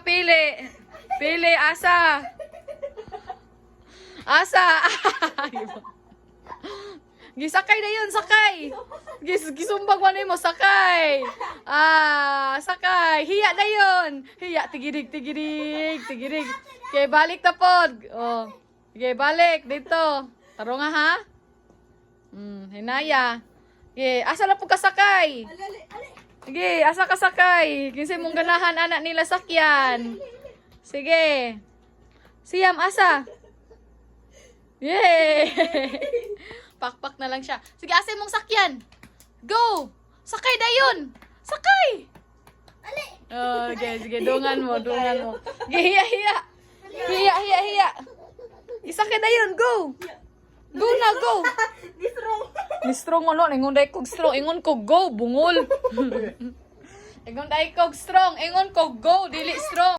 pili. Pili, asa. Asa. Gisakay na yun, sakay. Gisumbag mo mo, sakay. Sakay. Hiya na yun. Hiya, tigirig. Okay, balik na pod. Oh. Okay, balik dito. Taro nga ha. Hinaya. Okay, asa na po kasakay? Sige, asa ka sakay? Kasi mong ganahan anak nila sakyan. Sige. Siyam, asa? Yay! Pakpak na lang siya. Sige, asa mong sakyan? Go! Sakay na yun! Sakay! Oh, okay, sige, dungan mo. Sige, hiya. Isakay na yun, go! Go na, go! Ni strong ano, ingon dai kog strong, ingon kog go, bungol. Ingon dai kog strong, ingon kog go, dili strong.